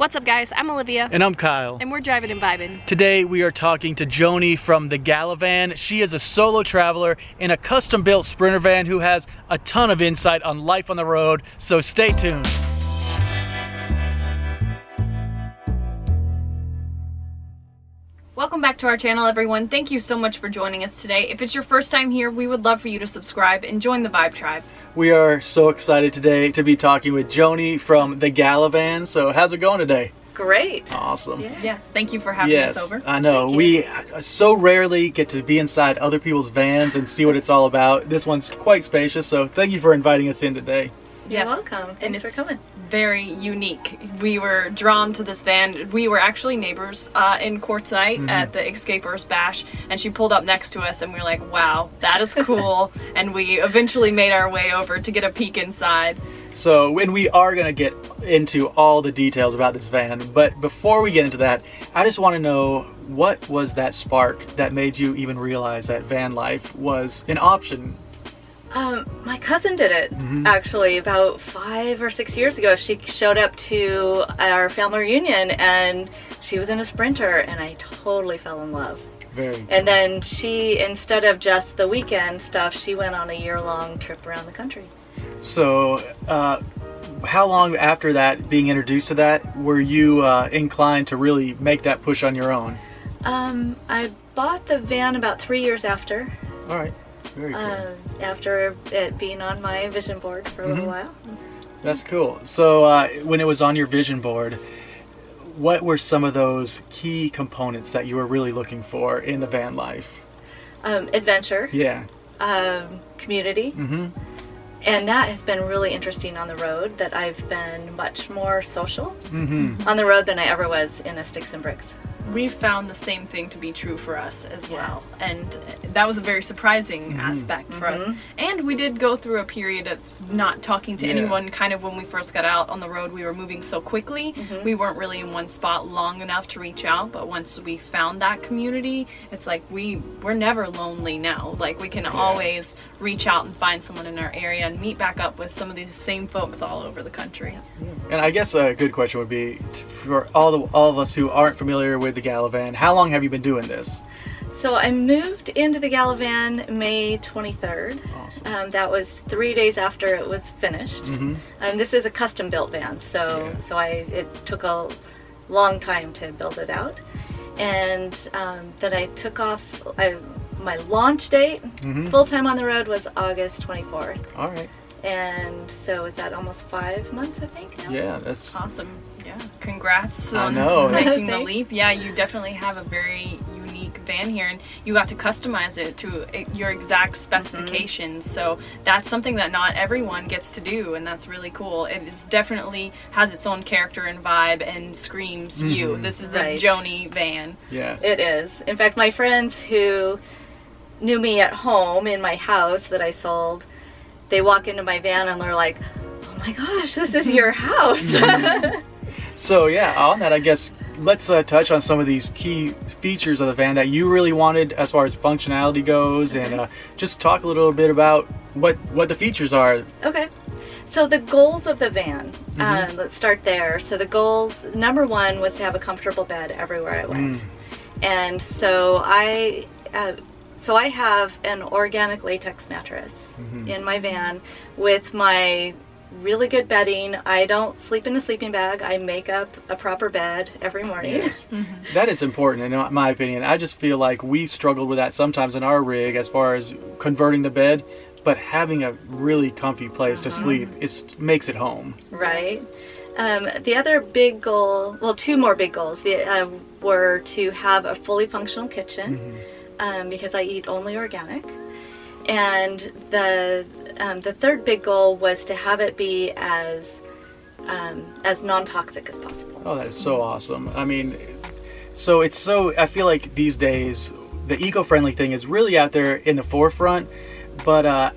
What's up guys, I'm Olivia. And I'm Kyle. And we're driving and vibing. Today we are talking to Joni from the Gallivan. She is a solo traveler in a custom built Sprinter van who has a ton of insight on life on the road, so stay tuned. Welcome back to our channel everyone. Thank you so much for joining us today. If it's your first time here, we would love for you to subscribe and join the Vibe Tribe. We are so excited today to be talking with Joni from the Gallivan. So how's it going today? Great. Awesome. Yeah. Yes, thank you for having us over. I know. We so rarely get to be inside other people's vans and see what it's all about. This one's quite spacious, so thank you for inviting us in today. Yes. You're welcome. Thanks for coming. Very unique. We were drawn to this van. We were actually neighbors in Quartzsite at the Escapers Bash, and she pulled up next to us and we were like, wow, that is cool. And we eventually made our way over to get a peek inside. So when we are going to get into all the details about this van, but before we get into that, I just want to know, what was that spark that made you even realize that van life was an option? My cousin did it actually about 5 or 6 years ago. She showed up to our family reunion and she was in a Sprinter and I totally fell in love. And then she, instead of just the weekend stuff, she went on a year-long trip around the country. So how long after that, being introduced to that, were you inclined to really make that push on your own? I bought the van about 3 years after. All right. Very cool. After it being on my vision board for a little while. That's cool. So when it was on your vision board, what were some of those key components that you were really looking for in the van life? Adventure. Yeah. Community. And that has been really interesting on the road, that I've been much more social on the road than I ever was in a sticks and bricks. We found the same thing to be true for us as well, and that was a very surprising aspect for us. And we did go through a period of not talking to anyone. Kind of when we first got out on the road, we were moving so quickly, we weren't really in one spot long enough to reach out. But once we found that community, it's like we're never lonely now. Like we can always reach out and find someone in our area and meet back up with some of these same folks all over the country. And I guess a good question would be, for all of us who aren't familiar with the Gallivan, how long have you been doing this? So I moved into the Gallivan May 23rd. Awesome. That was 3 days after it was finished. And this is a custom built van, so it took a long time to build it out. And then I took off. My launch date, full time on the road, was August 24th. All right. And so is that almost 5 months, I think? Now? Yeah, that's awesome. Yeah, congrats I on know. making the leap. Yeah, you definitely have a very unique van here, and you got to customize it to your exact specifications. So that's something that not everyone gets to do, and that's really cool. It is definitely has its own character and vibe and screams you. This is a Joni van. Yeah. It is. In fact, my friends who knew me at home in my house that I sold, they walk into my van and they're like, oh my gosh, this is your house. So yeah, on that, I guess let's touch on some of these key features of the van that you really wanted as far as functionality goes, and just talk a little bit about what the features are. Okay. So the goals of the van, let's start there. So the goals, number one was to have a comfortable bed everywhere I went. And so I have an organic latex mattress in my van with my really good bedding. I don't sleep in a sleeping bag. I make up a proper bed every morning. Yes. That is important in my opinion. I just feel like we struggled with that sometimes in our rig as far as converting the bed, but having a really comfy place to sleep, it makes it home. Right. The other big goal, well, two more big goals, were to have a fully functional kitchen. Because I eat only organic, and the third big goal was to have it be as non-toxic as possible. Oh, that is so awesome. I mean, I feel like these days the eco-friendly thing is really out there in the forefront, but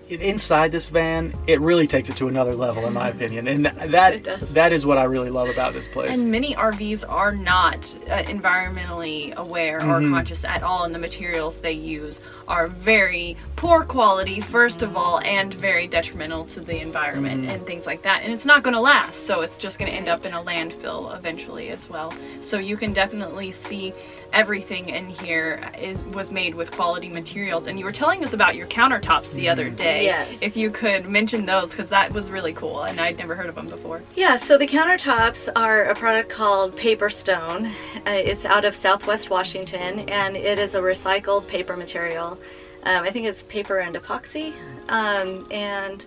inside this van, it really takes it to another level, in my opinion, and that is what I really love about this place. And many RVs are not environmentally aware or conscious at all, and the materials they use are very poor quality, first of all, and very detrimental to the environment and things like that. And it's not going to last, so it's just going to end up in a landfill eventually as well. So you can definitely see everything in here was made with quality materials. And you were telling us about your countertops the other day. Yes. If you could mention those, because that was really cool and I'd never heard of them before. Yeah, so the countertops are a product called Paper Stone. It's out of Southwest Washington, and it is a recycled paper material. I think it's paper and epoxy. And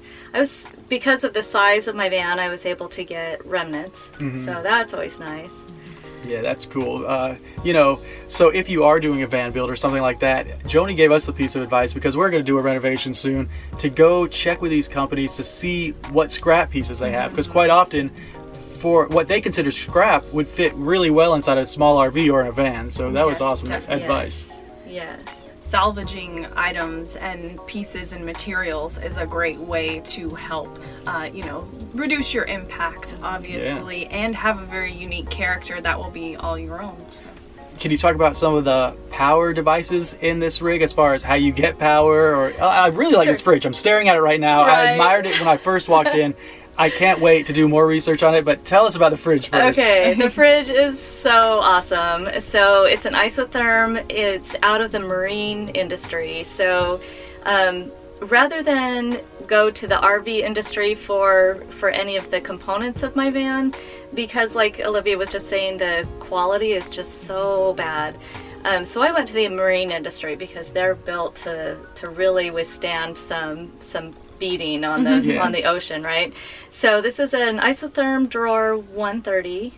because of the size of my van, I was able to get remnants. So that's always nice. Yeah, that's cool. You know, so if you are doing a van build or something like that, Joni gave us a piece of advice, because we're going to do a renovation soon, to go check with these companies to see what scrap pieces they have, because quite often for what they consider scrap would fit really well inside a small RV or in a van. So that was awesome advice. Yes. Salvaging items and pieces and materials is a great way to help, you know, reduce your impact, obviously, and have a very unique character that will be all your own. So. Can you talk about some of the power devices in this rig, as far as how you get power? Or I really like this fridge. I'm staring at it right now. Right. I admired it when I first walked in. I can't wait to do more research on it, but tell us about the fridge first. Okay, the fridge is so awesome. So it's an isotherm. It's out of the marine industry. So rather than go to the RV industry for any of the components of my van, because like Olivia was just saying, the quality is just so bad. So I went to the marine industry because they're built to really withstand some beating on the on the ocean, right? So this is an isotherm drawer 130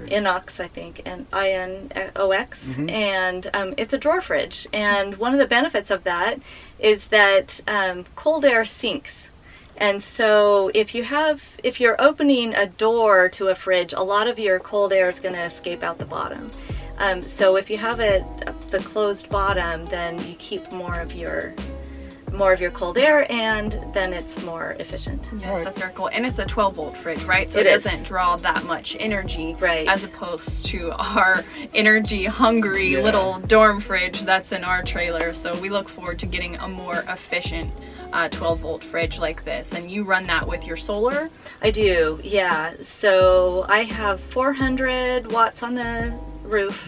inox, I think, and INOX, and it's a drawer fridge. And one of the benefits of that is that cold air sinks. And so if you're opening a door to a fridge, a lot of your cold air is going to escape out the bottom. So if you have the closed bottom, then you keep more of your cold air, and then it's more efficient. Yes, that's very cool. And it's a 12-volt fridge, right? So it doesn't draw that much energy, as opposed to our energy-hungry little dorm fridge that's in our trailer. So we look forward to getting a more efficient 12-volt fridge like this. And you run that with your solar? I do, yeah. So I have 400 watts on the roof,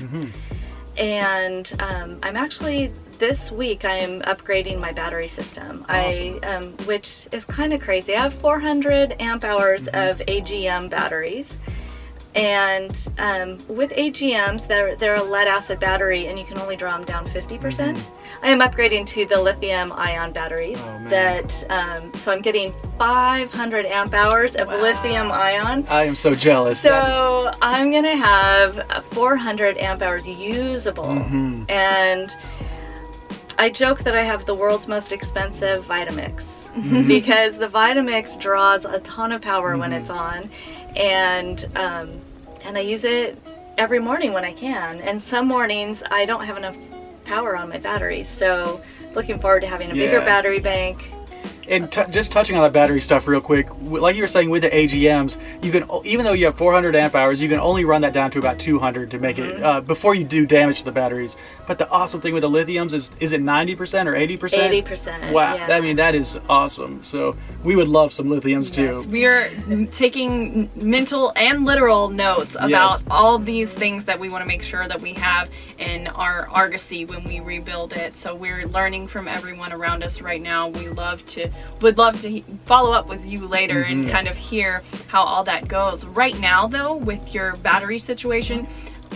and I'm actually, this week I'm upgrading my battery system. Awesome. Which is kind of crazy. I have 400 amp hours of AGM batteries, and with AGMs, they're a lead acid battery, and you can only draw them down 50%. I am upgrading to the lithium ion batteries. So I'm getting 500 amp hours of lithium ion. I am so jealous. So I'm gonna have 400 amp hours usable, and I joke that I have the world's most expensive Vitamix, because the Vitamix draws a ton of power when it's on, and I use it every morning when I can. And some mornings I don't have enough power on my batteries, so looking forward to having a bigger battery bank. And just touching on that battery stuff real quick, like you were saying with the AGMs, you can, even though you have 400 amp hours, you can only run that down to about 200 to make it, before you do damage to the batteries. But the awesome thing with the lithiums is it 90% or 80%? 80%. Wow, yeah. I mean, that is awesome. So we would love some lithiums too. We are taking mental and literal notes about all these things that we want to make sure that we have in our Argosy when we rebuild it. So we're learning from everyone around us right now. Would love to follow up with you later and kind of hear how all that goes. Right now though, with your battery situation,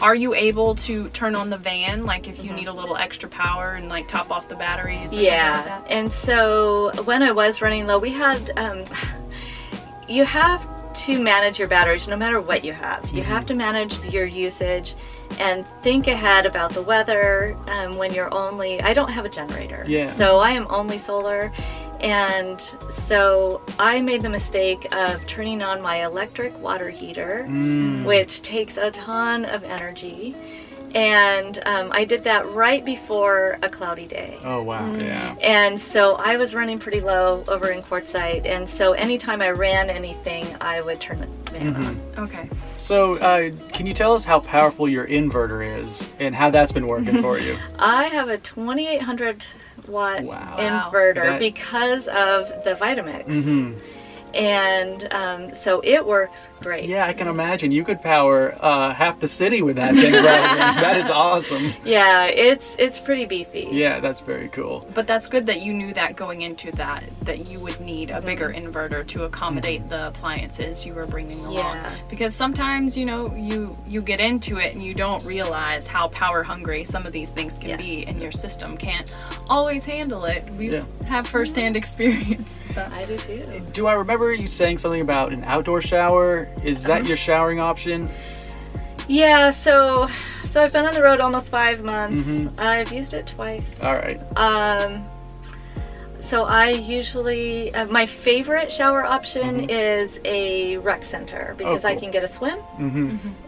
are you able to turn on the van, like if you need a little extra power and like top off the batteries or something like that? And so when I was running low, we had, you have to manage your batteries no matter what you have. You have to manage your usage and think ahead about the weather. When you're only, I don't have a generator, so I am only solar. And so I made the mistake of turning on my electric water heater, which takes a ton of energy. And I did that right before a cloudy day. Oh, wow. Yeah. And so I was running pretty low over in Quartzsite. And so anytime I ran anything, I would turn the van on. Okay. So can you tell us how powerful your inverter is and how that's been working for you? I have a 2800 watt Wow. inverter because of the Vitamix. And so it works great. Yeah, I can imagine. You could power half the city with that thing. That is awesome. Yeah, it's pretty beefy. Yeah, that's very cool. But that's good that you knew that going into that you would need a bigger inverter to accommodate the appliances you were bringing along. Yeah. Because sometimes, you know, you get into it and you don't realize how power hungry some of these things can be, and your system can't always handle it. We have firsthand experience. I do too. Do I remember you saying something about an outdoor shower? Is that your showering option? Yeah, so I've been on the road almost 5 months. I've used it twice. All right. So I usually, my favorite shower option is a rec center because I can get a swim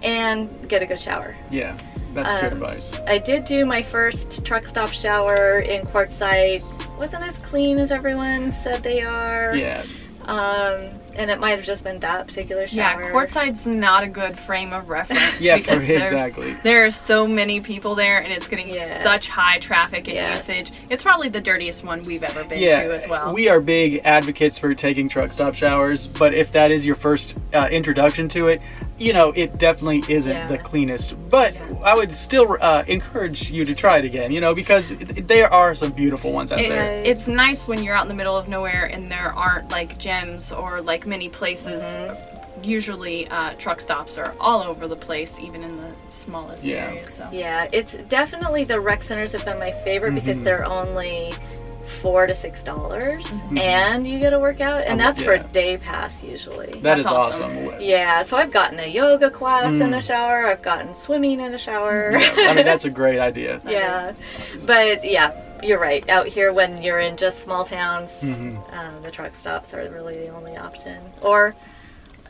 and get a good shower. Yeah, that's good advice. I did do my first truck stop shower in Quartzsite. Wasn't as clean as everyone said they are. Yeah. And it might have just been that particular shower. Yeah, Quartzsite's not a good frame of reference. Yeah, because exactly. There are so many people there, and it's getting such high traffic and usage. It's probably the dirtiest one we've ever been to as well. We are big advocates for taking truck stop showers, but if that is your first introduction to it, you know, it definitely isn't the cleanest. But I would still encourage you to try it again, you know, because there are some beautiful ones out there. It's nice when you're out in the middle of nowhere and there aren't like gyms or like many places. Usually truck stops are all over the place, even in the smallest areas. So. Yeah, it's definitely the rec centers have been my favorite because they're only $4 to $6 and you get a workout, and that's for a day pass usually. That is awesome. Yeah, so I've gotten a yoga class in a shower, I've gotten swimming in a shower. I mean, that's a great idea. Yeah, but yeah, you're right. Out here when you're in just small towns, the truck stops are really the only option. Or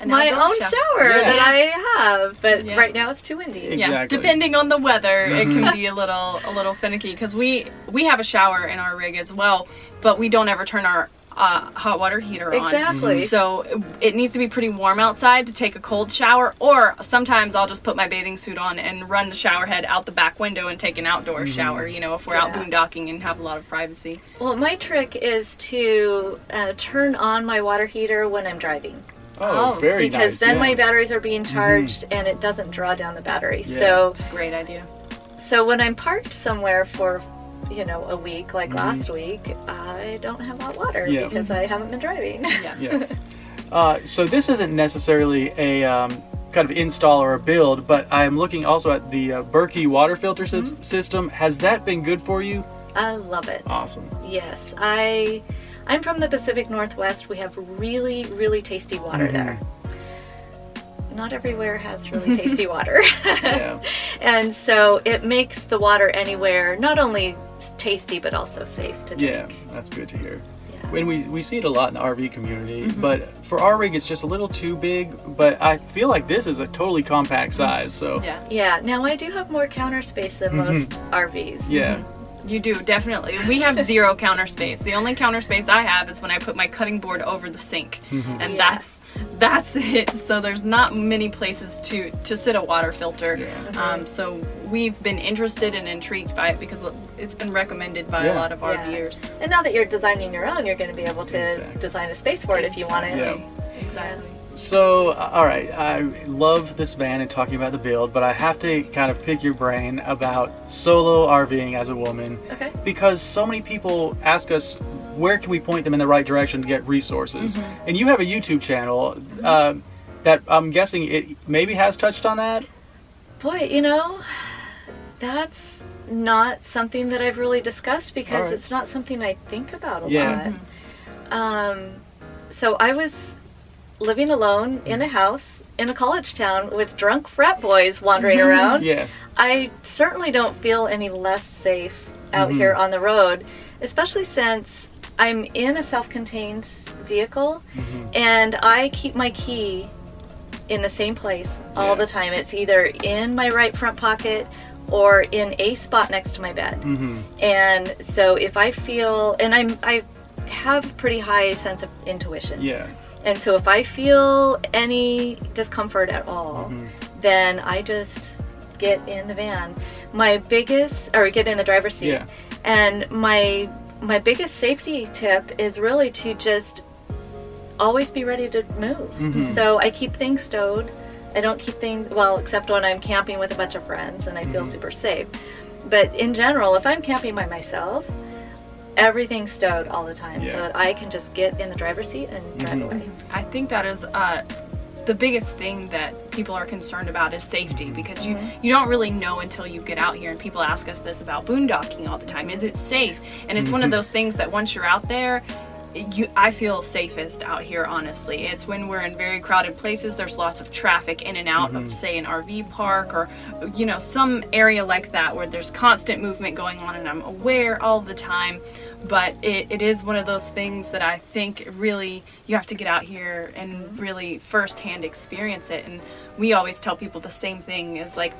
my own shower that I have, but right now it's too windy. Exactly. Yeah, depending on the weather, it can be a little finicky because we have a shower in our rig as well, but we don't ever turn our hot water heater on. Exactly. So it needs to be pretty warm outside to take a cold shower, or sometimes I'll just put my bathing suit on and run the shower head out the back window and take an outdoor shower, you know, if we're out boondocking and have a lot of privacy. Well, my trick is to turn on my water heater when I'm driving. Oh, very nice. Because then my batteries are being charged and it doesn't draw down the battery. Yeah. So it's a great idea. So when I'm parked somewhere for, you know, a week, like last week, I don't have hot water because I haven't been driving. So this isn't necessarily a kind of install or a build, but I'm looking also at the Berkey water filter system. Has that been good for you? I love it. Awesome. Yes, I'm from the Pacific Northwest. We have really, really tasty water there. Not everywhere has really tasty water. And so it makes the water anywhere not only tasty, but also safe to drink. Yeah, that's good to hear. When we see it a lot in the RV community, but for our rig it's just a little too big, but I feel like this is a totally compact size. So yeah, now I do have more counter space than most RVs. Yeah. You do, definitely. We have zero counter space. The only counter space I have is when I put my cutting board over the sink. And that's it. So there's not many places to sit a water filter. So we've been interested and intrigued by it because it's been recommended by a lot of RVers. And now that you're designing your own, you're going to be able to design a space for it if you want it. Exactly. So, all right, I love this van and talking about the build, but I have to kind of pick your brain about solo RVing as a woman. Okay. Because so many people ask us, where can we point them in the right direction to get resources? And you have a YouTube channel that I'm guessing it maybe has touched on that? Boy, you know, that's not something that I've really discussed because it's not something I think about a lot. So I was living alone in a house in a college town with drunk frat boys wandering around. I certainly don't feel any less safe out here on the road, especially since I'm in a self-contained vehicle and I keep my key in the same place all the time. It's either in my right front pocket or in a spot next to my bed. And so if I feel, and I have pretty high sense of intuition. Yeah. And so if I feel any discomfort at all, then I just get in the van. Get in the driver's seat. Yeah. And my biggest safety tip is really to just always be ready to move. So I keep things stowed. I don't keep things, well, except when I'm camping with a bunch of friends and I feel super safe. But in general, if I'm camping by myself, everything's stowed all the time so that I can just get in the driver's seat and drive away. I think that is the biggest thing that people are concerned about is safety, because you don't really know until you get out here, and people ask us this about boondocking all the time. Is it safe? And it's one of those things that once you're out there, I feel safest out here, honestly. It's when we're in very crowded places, there's lots of traffic in and out of, say, an RV park or, you know, some area like that where there's constant movement going on, and I'm aware all the time. But it is one of those things that I think really you have to get out here and really firsthand experience it. And we always tell people the same thing is, like,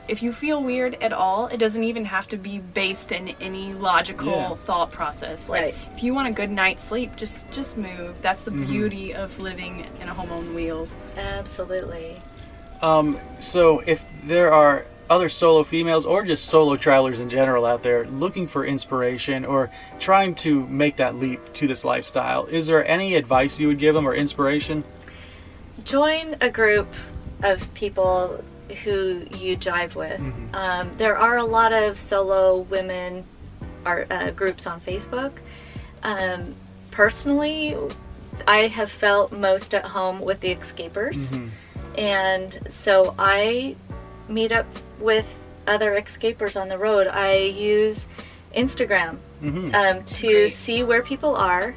if you feel weird at all, it doesn't even have to be based in any logical thought process. Like, if you want a good night's sleep, just move. That's the beauty of living in a home on wheels. Absolutely. So if there are other solo females or just solo travelers in general out there looking for inspiration or trying to make that leap to this lifestyle, is there any advice you would give them or inspiration? Join a group of people who you jive with. There are a lot of solo women groups on Facebook. Personally, I have felt most at home with the escapers, and so I meet up with other escapers on the road. I use Instagram to see where people are,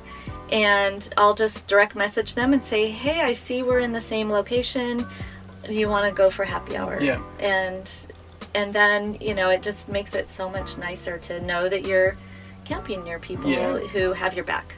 and I'll just direct message them and say, hey, I see we're in the same location. Do you want to go for happy hour? Yeah. And then, you know, it just makes it so much nicer to know that you're camping near people who have your back.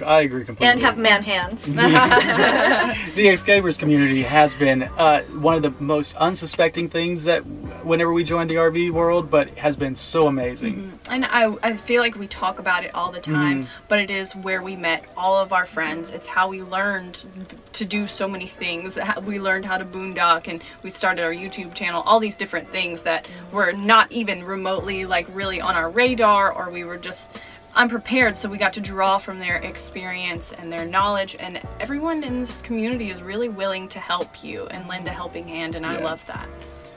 I agree completely. And have man hands. The escapers community has been one of the most unsuspecting things that whenever we joined the RV world, but has been so amazing. And I feel like we talk about it all the time, but it is where we met all of our friends. It's how we learned to do so many things. We learned how to boondock, and we started our YouTube channel, all these different things that were not even remotely like really on our radar, or we were just unprepared, so we got to draw from their experience and their knowledge, and everyone in this community is really willing to help you and lend a helping hand, and I love that.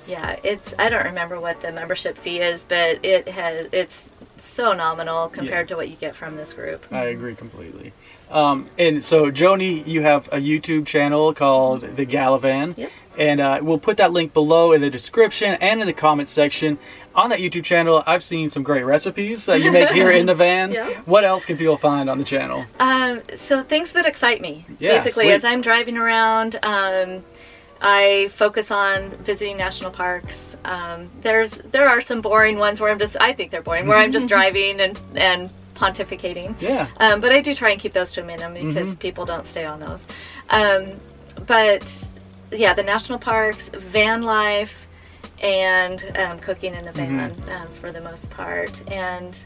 Yeah, I don't remember what the membership fee is, but it's so nominal compared to what you get from this group. I agree completely. And so Joni, you have a YouTube channel called the Gallivan. Yep. And we'll put that link below in the description and in the comment section. On that YouTube channel, I've seen some great recipes that you make here in the van. What else can people find on the channel? So things that excite me. Yeah, basically, sweet. as I'm driving around, I focus on visiting national parks. There are some boring ones where I think they're boring, where I'm just driving and pontificating. Yeah. But I do try and keep those to a minimum because people don't stay on those. But yeah, the national parks, van life, and cooking in the van for the most part, and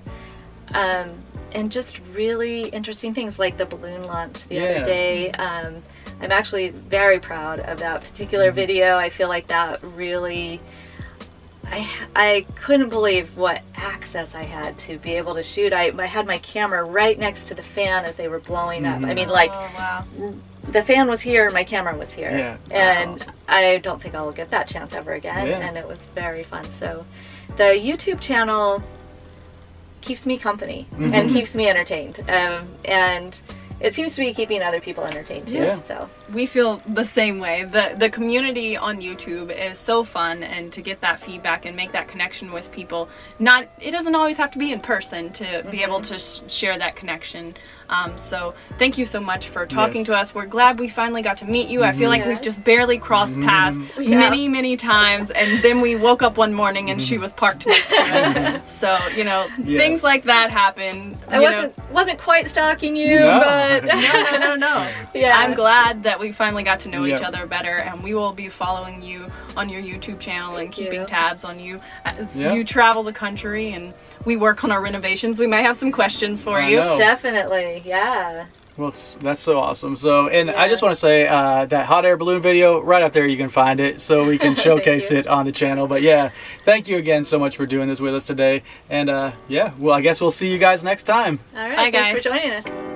just really interesting things like the balloon launch the other day. I'm actually very proud of that particular video. I feel like that really, I couldn't believe what access I had to be able to shoot. I had my camera right next to the fan as they were blowing up. I mean, like, the fan was here, my camera was here. Yeah, and awesome. I don't think I'll get that chance ever again. Yeah. And it was very fun. So the YouTube channel keeps me company and keeps me entertained. And it seems to be keeping other people entertained too. Yeah. So We feel the same way. The community on YouTube is so fun, and to get that feedback and make that connection with people. It doesn't always have to be in person to be able to share that connection. So thank you so much for talking Yes. to us. We're glad we finally got to meet you. I feel like Yes. we've just barely crossed paths many times, and then we woke up one morning and she was parked next to us. So, you know, Yes. things like that happen. I wasn't quite stalking you, No. but No. yeah. I'm glad that we finally got to know each Yep. other better, and we will be following you on your YouTube channel and Thank you. keeping tabs on you as Yep. you travel the country and we work on our renovations. We might have some questions for I you. know. Definitely, yeah. Well, that's so awesome. So, and I Yeah. just want to say that hot air balloon video, right up there, you can find it, so we can showcase you. it on the channel. But yeah, thank you again so much for doing this with us today. And yeah, well, I guess we'll see you guys next time. All right, Bye, thanks guys. for joining us.